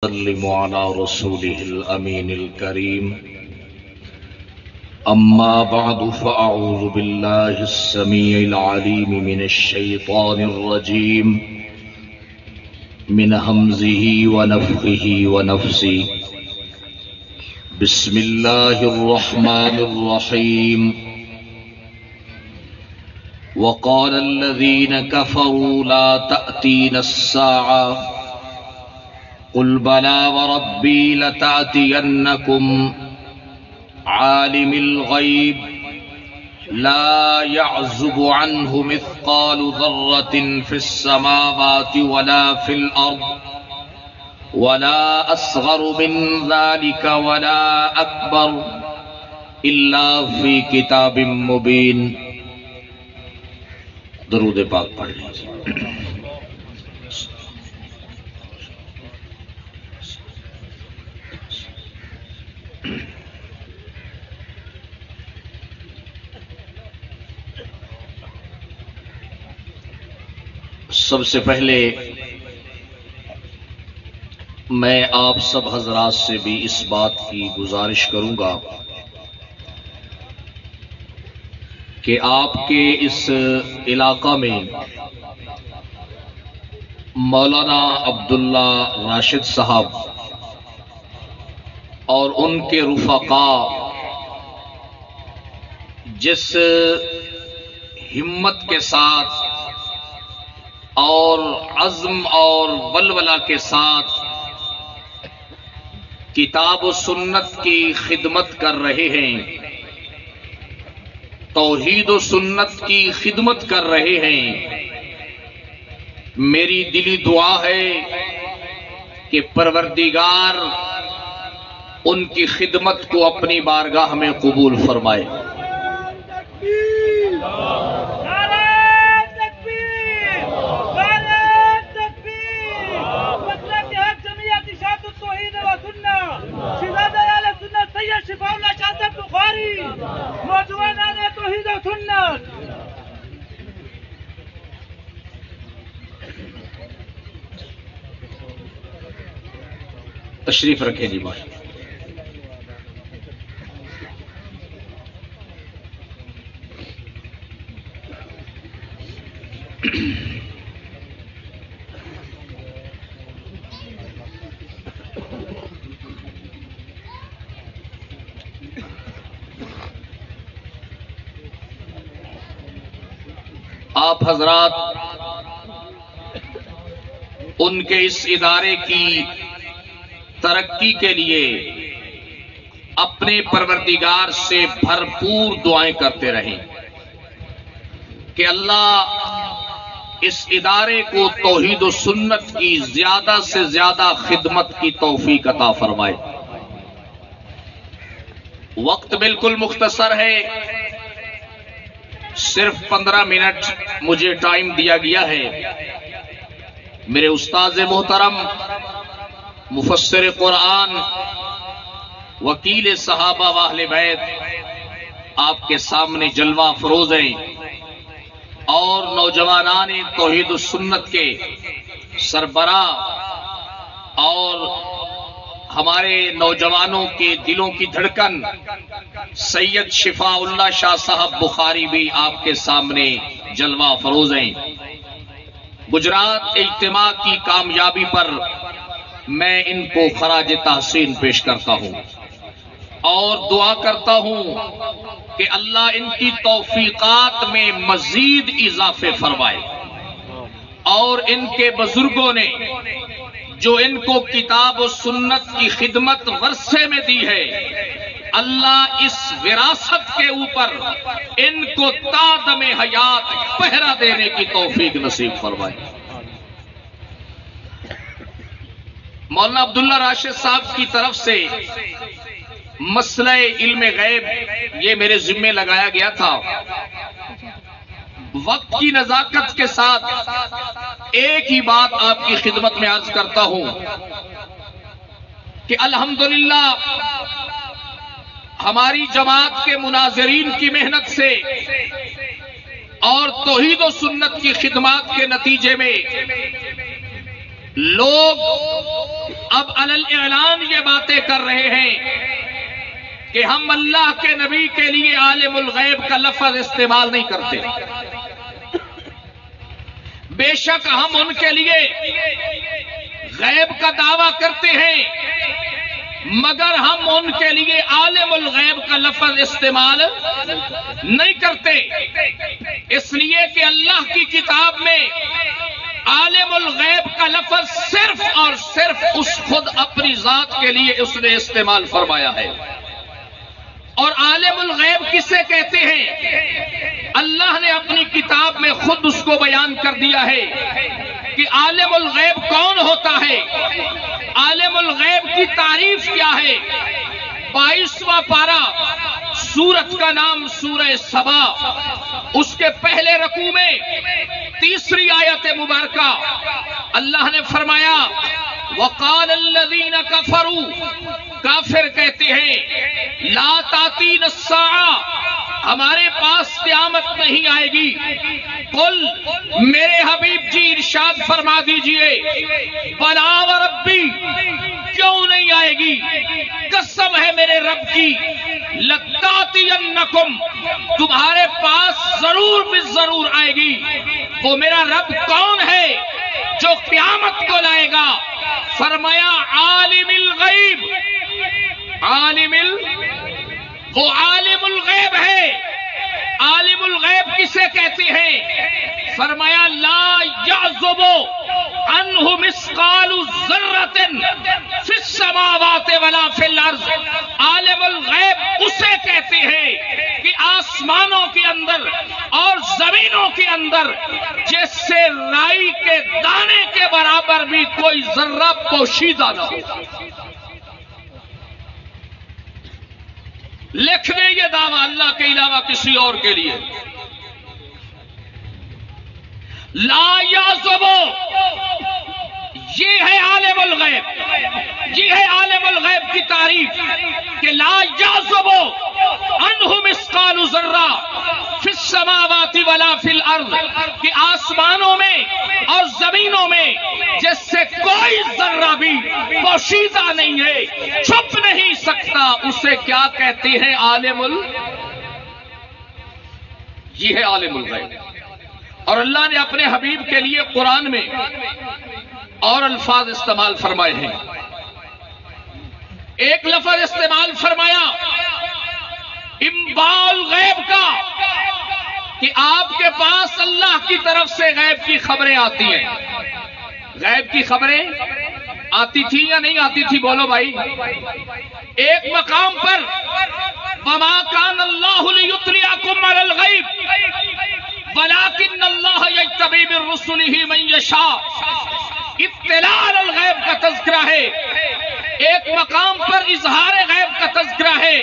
وسلم على رسوله الأمين الكريم أما بعد فأعوذ بالله السميع العليم من الشيطان الرجيم من همزه ونفخه ونفسه بسم الله الرحمن الرحيم وقال الذين كفروا لا تأتينا الساعة قل بلى وربي لتأتينكم عالم الغيب لا يعزب عنه مثقال ذرة في السماوات ولا في الأرض ولا أصغر من ذلك ولا أكبر إلا في كتاب مبين. درود پاک پڑھ لیجیے. سب سے پہلے میں آپ سب حضرات سے بھی اس بات کی گزارش کروں گا کہ آپ کے اس علاقہ میں مولانا عبداللہ راشد صاحب اور ان کے رفقاء جس ہمت کے ساتھ اور عزم اور ولولہ کے ساتھ کتاب و سنت کی خدمت کر رہے ہیں، توحید و سنت کی خدمت کر رہے ہیں، میری دلی دعا ہے کہ پروردگار ان کی خدمت کو اپنی بارگاہ میں قبول فرمائے. تشریف رکھیں جی بھائی. آپ حضرات ان کے اس ادارے کی ترقی کے لیے اپنے پروردگار سے بھرپور دعائیں کرتے رہیں کہ اللہ اس ادارے کو توحید و سنت کی زیادہ سے زیادہ خدمت کی توفیق عطا فرمائے. وقت بالکل مختصر ہے، صرف 15 منٹ مجھے ٹائم دیا گیا ہے. میرے استاد محترم مفسر قرآن وکیل صحابہ و اہل بیت آپ کے سامنے جلوہ فروز ہیں، اور نوجوانان توحید و سنت کے سربراہ اور ہمارے نوجوانوں کے دلوں کی دھڑکن سید شفاء اللہ شاہ صاحب بخاری بھی آپ کے سامنے جلوہ فروز ہیں. گجرات اجتماع کی کامیابی پر میں ان کو خراج تحسین پیش کرتا ہوں اور دعا کرتا ہوں کہ اللہ ان کی توفیقات میں مزید اضافے فرمائے، اور ان کے بزرگوں نے جو ان کو کتاب و سنت کی خدمت ورثے میں دی ہے، اللہ اس وراثت کے اوپر ان کو تا دم حیات پہرا دینے کی توفیق نصیب فرمائے. مولانا عبداللہ راشد صاحب کی طرف سے مسئلہ علم غیب یہ میرے ذمہ لگایا گیا تھا. وقت کی نزاکت کے ساتھ ایک ہی بات آپ کی خدمت میں عرض کرتا ہوں کہ الحمدللہ ہماری جماعت کے مناظرین کی محنت سے اور توحید و سنت کی خدمات کے نتیجے میں لوگ اب علی اعلان یہ باتیں کر رہے ہیں کہ ہم اللہ کے نبی کے لیے عالم الغیب کا لفظ استعمال نہیں کرتے. بے شک ہم ان کے لیے غیب کا دعویٰ کرتے ہیں، مگر ہم ان کے لیے عالم الغیب کا لفظ استعمال نہیں کرتے، اس لیے کہ اللہ کی کتاب میں عالم الغیب کا لفظ صرف اور صرف اس خود اپنی ذات کے لیے اس نے استعمال فرمایا ہے. اور عالم الغیب کسے کہتے ہیں؟ اللہ نے اپنی کتاب میں خود اس کو بیان کر دیا ہے کہ عالم الغیب کون ہوتا ہے، عالم الغیب کی تعریف کیا ہے. 22واں پارہ، سورت کا نام سورہ سبا، اس کے پہلے رکوع میں 3 آیت مبارکہ اللہ نے فرمایا وقال الذین کفروا، کافر کہتے ہیں لا تاتین الساعہ، ہمارے پاس قیامت نہیں آئے گی. قل، میرے حبیب جی ارشاد فرما دیجئے بلا وربی، کیوں نہیں آئے گی، قسم ہے میرے رب کی، لتاتینکم، تمہارے پاس ضرور بھی ضرور آئے گی. وہ میرا رب کون ہے جو قیامت کو لائے گا؟ فرمایا عالم الغیب، وہ عالم الغیب ہے. عالم الغیب کسے کہتے ہیں؟ فرمایا لا یعزب عنہ مثقال ذرۃ فی السماوات ولا فی الارض. عالم الغیب اسے کہتے ہیں کہ آسمانوں کے اندر اور زمینوں کے اندر جس سے رائی کے دانے کے برابر بھی کوئی ذرہ پوشیدہ نہ ہو. لکھ دیں یہ دعویٰ اللہ کے علاوہ کسی اور کے لیے. لا یعزب، یہ ہے عالم الغیب، یہ ہے عالم الغیب کی تعریف کہ لا یعزب عنہ مثقال ذرہ فی السماوات ولا فی الارض، کہ آسمانوں میں اور زمینوں میں جس سے کوئی ذرہ بھی پوشیدہ نہیں ہے، چھپ نہیں سکتا، اسے کیا کہتے ہیں؟ عالم یہ ہے عالم الغیب. اور اللہ نے اپنے حبیب کے لیے قرآن میں اور الفاظ استعمال فرمائے ہیں. ایک لفظ استعمال فرمایا انباء الغیب کا، کہ آپ کے پاس اللہ کی طرف سے غیب کی خبریں آتی ہیں. غیب کی خبریں آتی تھی یا نہیں آتی تھی؟ بولو بھائی. ایک مقام پر وما کان اللہ لیطلعکم علی الغیب ولکن اللہ یجتبی من رسلہ من یشاء، اطلاع علی الغیب کا تذکرہ ہے. ایک مقام پر اظہار غیب کا تذکرہ ہے.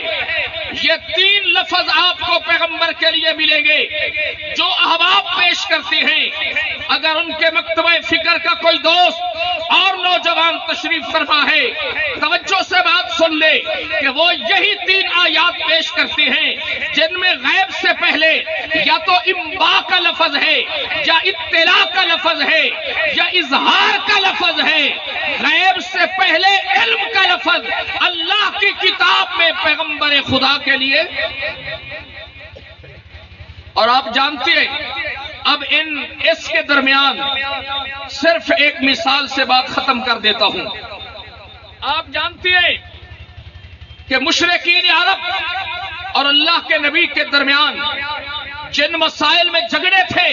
یہ 3 لفظ آپ کو پیغمبر کے لیے ملیں گے. جو احباب پیش کرتے ہیں، اگر ان کے مکتبہ فکر کا کوئی دوست اور نوجوان تشریف فرما ہے، توجہ سے بات سن لے کہ وہ یہی 3 آیات پیش کرتے ہیں جن میں غیب سے پہلے یا تو انباء کا لفظ ہے، یا اطلاع کا لفظ ہے، یا اظہار کا لفظ ہے. غیب سے پہلے علم کا لفظ اللہ کی کتاب میں پیغمبر خدا کے لیے. اور آپ جانتے ہیں، اب اس کے درمیان صرف ایک مثال سے بات ختم کر دیتا ہوں. آپ جانتے ہیں کہ مشرکین عرب اور اللہ کے نبی کے درمیان جن مسائل میں جھگڑے تھے،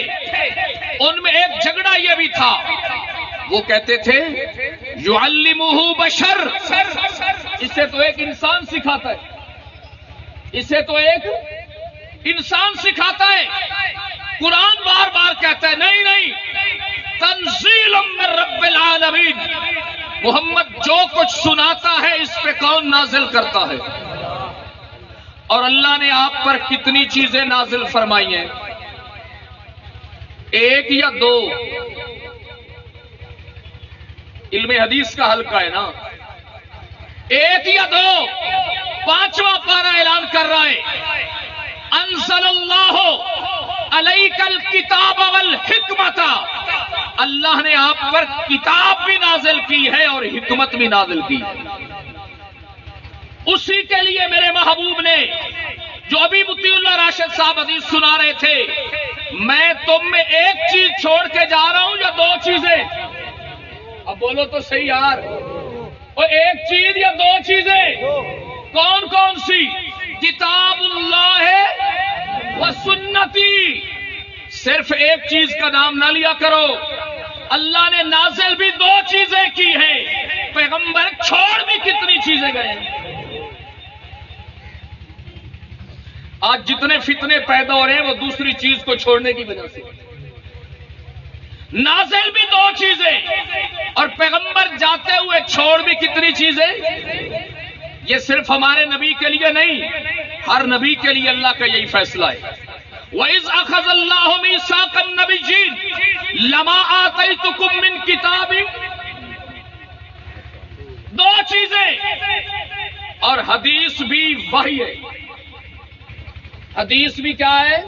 ان میں ایک جھگڑا یہ بھی تھا، وہ کہتے تھے یعلمہ بشر، اسے تو ایک انسان سکھاتا ہے، اسے تو ایک انسان سکھاتا ہے. قرآن بار بار کہتا ہے نہیں نہیں، تنزیل من رب العالمین، محمد جو کچھ سناتا ہے اس پہ کون نازل کرتا ہے؟ اور اللہ نے آپ پر کتنی چیزیں نازل فرمائی ہیں؟ 1 یا 2؟ علم حدیث کا حلقہ ہے نا. 1 یا 2؟ 5واں پارہ اعلان کر رہا ہے انزل اللہ علیک الکتاب والحکمت، اللہ نے آپ پر کتاب بھی نازل کی ہے اور حکمت بھی نازل کی ہے. اسی کے لیے میرے محبوب نے جو ابھی مطیع اللہ راشد صاحب حدیث سنا رہے تھے، میں تم میں ایک چیز چھوڑ کے جا رہا ہوں یا دو چیزیں؟ اب بولو تو صحیح یار، وہ ایک چیز یا دو چیزیں؟ کون کون سی؟ کتاب اللہ ہے و سنتی. صرف ایک چیز کا نام نہ لیا کرو، اللہ نے نازل بھی دو چیزیں کی ہیں، پیغمبر چھوڑ بھی کتنی چیزیں گئے ہیں. آج جتنے فتنے پیدا ہو رہے ہیں وہ دوسری چیز کو چھوڑنے کی وجہ سے. نازل بھی دو چیزیں اور پیغمبر جاتے ہوئے چھوڑ بھی کتنی چیزیں. یہ صرف ہمارے نبی کے لیے نہیں، ہر نبی کے لیے اللہ کا یہی فیصلہ ہے. وَإِذْ أَخَذَ اللَّهُ مِيثَاقَ النَّبِيِّينَ لَمَا آتَيْتُكُم مِّن كِتَابٍ. دو چیزیں. اور حدیث بھی وحی ہے. حدیث بھی کیا ہے؟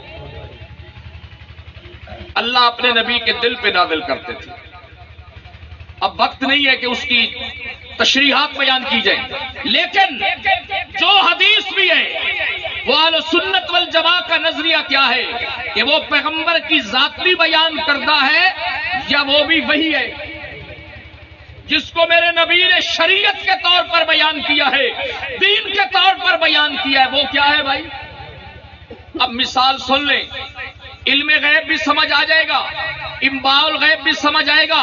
اللہ اپنے نبی کے دل پہ نازل کرتے تھے. اب وقت نہیں ہے کہ اس کی تشریحات بیان کی جائیں، لیکن جو حدیث بھی ہے وہ اہل سنت والجماع کا نظریہ کیا ہے کہ وہ پیغمبر کی ذات بھی بیان کرتا ہے یا وہ بھی وہی ہے جس کو میرے نبی نے شریعت کے طور پر بیان کیا ہے، دین کے طور پر بیان کیا ہے. وہ کیا ہے بھائی؟ اب مثال سن لیں، علم غیب بھی سمجھ آ جائے گا، انباء الغیب بھی سمجھ آئے گا،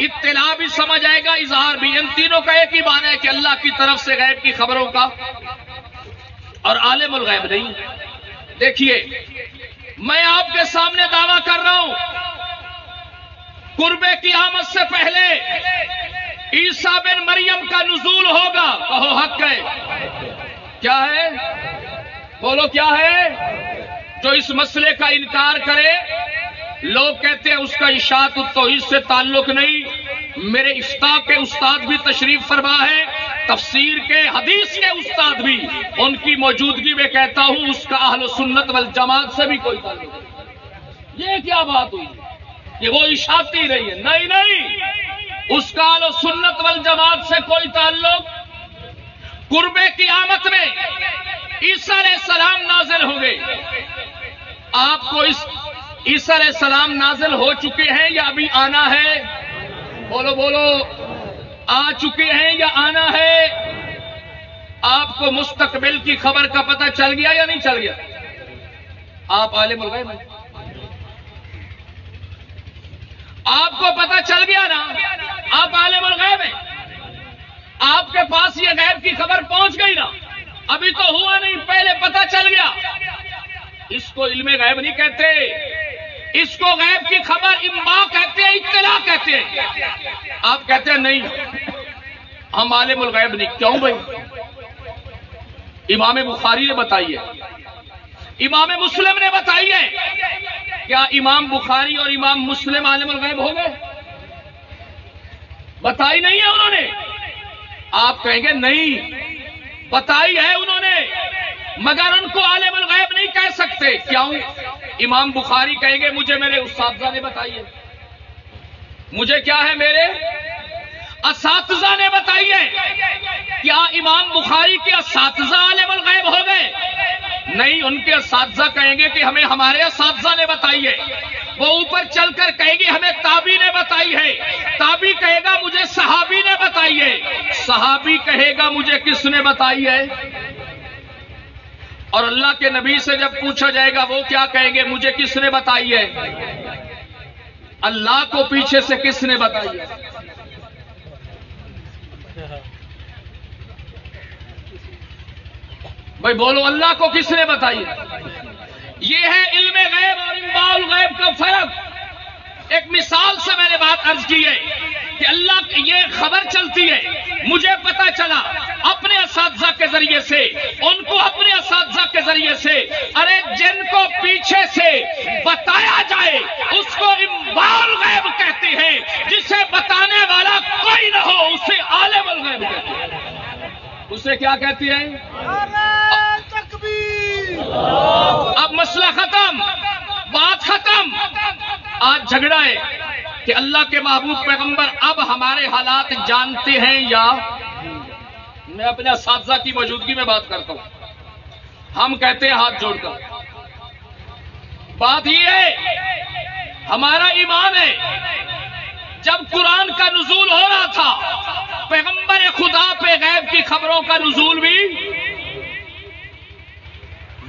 اطلاع بھی سمجھ آئے گا، اظہار بھی. ان تینوں کا ایک ہی معنی ہے کہ اللہ کی طرف سے غیب کی خبروں کا، اور عالم الغیب نہیں. دیکھیے میں آپ کے سامنے دعویٰ کر رہا ہوں، قرب قیامت سے پہلے عیسیٰ بن مریم کا نزول ہوگا. کہو حق ہے. کیا ہے؟ بولو کیا ہے؟ جو اس مسئلے کا انکار کرے، لوگ کہتے ہیں اس کا اشاعت التوحید سے تعلق نہیں. میرے افتاء کے استاد بھی تشریف فرما ہے، تفسیر کے، حدیث کے استاد بھی، ان کی موجودگی میں کہتا ہوں اس کا اہل سنت والجماعت سے بھی کوئی تعلق نہیں. یہ کیا بات ہوئی کہ وہ اشاعتی رہی ہے؟ نہیں نہیں، اس کا اہل سنت والجماعت سے کوئی تعلق. قرب قیامت میں عیسیٰ علیہ السلام نازل ہوں گے. آپ کو اس عیسیٰ علیہ السلام نازل ہو چکے ہیں یا ابھی آنا ہے؟ بولو بولو، آ چکے ہیں یا آنا ہے؟ آپ کو مستقبل کی خبر کا پتہ چل گیا یا نہیں چل گیا؟ آپ عالم الغیب ہیں، آپ کو پتہ چل گیا نا؟ آپ عالم الغیب ہیں، آپ کے پاس یہ غیب کی خبر پہنچ گئی نا؟ ابھی تو ہوا نہیں، پہلے پتہ چل گیا. اس کو علم غیب نہیں کہتے، اس کو غیب کی خبر انباء کہتے ہیں، اطلاع کہتے ہیں. آپ کہتے ہیں نہیں ہم عالم الغیب نہیں. کیوں بھائی؟ امام بخاری نے بتائی ہے، امام مسلم نے بتائی ہے. کیا امام بخاری اور امام مسلم عالم الغیب ہو گئے؟ بتائی نہیں ہے انہوں نے. آپ کہیں گے نہیں، بتائی ہے انہوں نے، مگر ان کو عالم الغیب نہیں کہہ سکتے. کیوں؟ امام بخاری کہیں گے مجھے میرے اساتذہ نے بتائی ہے. مجھے کیا ہے؟ میرے اساتذہ نے بتائی ہے. کیا امام بخاری کے اساتذہ عالم الغیب ہو گئے؟ نہیں، ان کے اساتذہ کہیں گے کہ ہمیں ہمارے اساتذہ نے بتائی ہے. وہ اوپر چل کر کہیں گے ہمیں تابعی نے بتائی ہے. تابعی کہے گا مجھے صحابی نے بتائی ہے. صحابی کہے گا مجھے کس نے بتائی ہے؟ اور اللہ کے نبی سے جب پوچھا جائے گا وہ کیا کہیں گے؟ مجھے کس نے بتائی ہے؟ اللہ کو پیچھے سے کس نے بتائی ہے؟ بھائی بولو، اللہ کو کس نے بتائی ہے؟ یہ ہے علم غیب اور انباء الغیب کا فرق. ایک مثال سے میں نے بات عرض کی ہے کہ اللہ کی یہ خبر چلتی ہے، مجھے پتا چلا اپنے اساتذہ کے ذریعے سے، ان کو اپنے اساتذہ کے ذریعے سے. ارے جن کو پیچھے سے بتایا جائے اس کو انباء الغیب کہتے ہیں، جسے بتانے والا کوئی نہ ہو اسے عالم الغیب کہتے ہیں. اسے کیا کہتی ہیں؟ اب مسئلہ ختم، بات ختم. آج جھگڑا ہے کہ اللہ کے محبوب پیغمبر اب ہمارے حالات جانتے ہیں یا میں اپنے اساتذہ کی موجودگی میں بات کرتا ہوں. ہم کہتے ہیں ہاتھ جوڑ کر بات یہ ہے ہمارا ایمان ہے جب قرآن کا نزول ہو رہا تھا پیغمبر خدا پہ غیب کی خبروں کا نزول بھی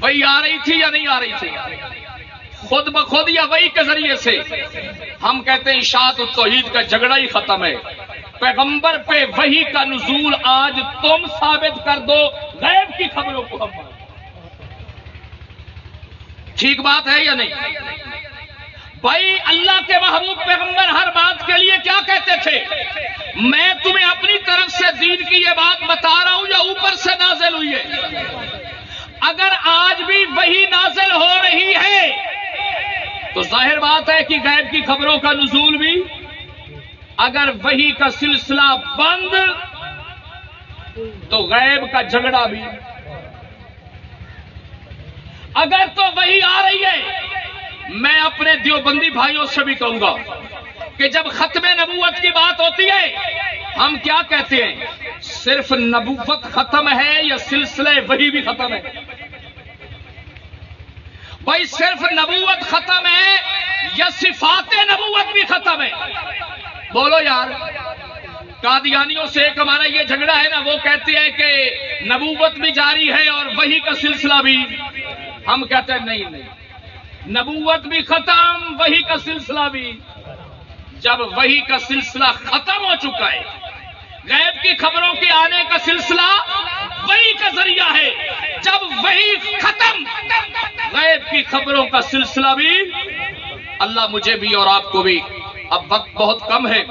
وہی آ رہی تھی یا نہیں آ رہی تھی خود بخود یا وہی کے ذریعے سے. ہم کہتے ہیں اشاعت التوحید کا جھگڑا ہی ختم ہے. پیغمبر پہ وحی کا نزول آج تم ثابت کر دو غیب کی خبروں کو ہم ٹھیک بات ہے یا نہیں؟ بھائی اللہ کے محبوب پیغمبر ہر بات کے لیے کیا کہتے تھے؟ میں تمہیں اپنی طرف سے دین کی یہ بات بتا رہا ہوں یا اوپر سے نازل ہوئی ہے. اگر آج بھی وہی نازل ہو رہی ہے تو ظاہر بات ہے کہ غیب کی خبروں کا نزول بھی اگر وحی کا سلسلہ بند تو غیب کا جھگڑا بھی. اگر تو وہی آ رہی ہے میں اپنے دیوبندی بھائیوں سے بھی کہوں گا کہ جب ختم نبوت کی بات ہوتی ہے ہم کیا کہتے ہیں؟ صرف نبوت ختم ہے یا سلسلہ وحی بھی ختم ہے؟ بھائی صرف نبوت ختم ہے یا صفات نبوت بھی ختم ہے؟ بولو یار. قادیانیوں سے ایک ہمارا یہ جھگڑا ہے نا, وہ کہتے ہیں کہ نبوت بھی جاری ہے اور وحی کا سلسلہ بھی. ہم کہتے ہیں نہیں, نبوت بھی ختم وحی کا سلسلہ بھی. جب وحی کا سلسلہ ختم ہو چکا ہے غیب کی خبروں کے آنے کا سلسلہ وحی کا ذریعہ ہے. جب وحی ختم غیب کی خبروں کا سلسلہ بھی. اللہ مجھے بھی اور آپ کو بھی, اب وقت بہت کم ہے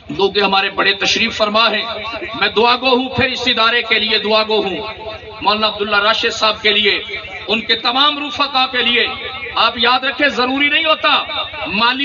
کیونکہ ہمارے بڑے تشریف فرما ہیں. میں دعا گو ہوں, پھر اس ادارے کے لیے دعا گو ہوں, مولانا عبداللہ راشد صاحب کے لیے, ان کے تمام رفقا کے لیے. آپ یاد رکھیں ضروری نہیں ہوتا مالی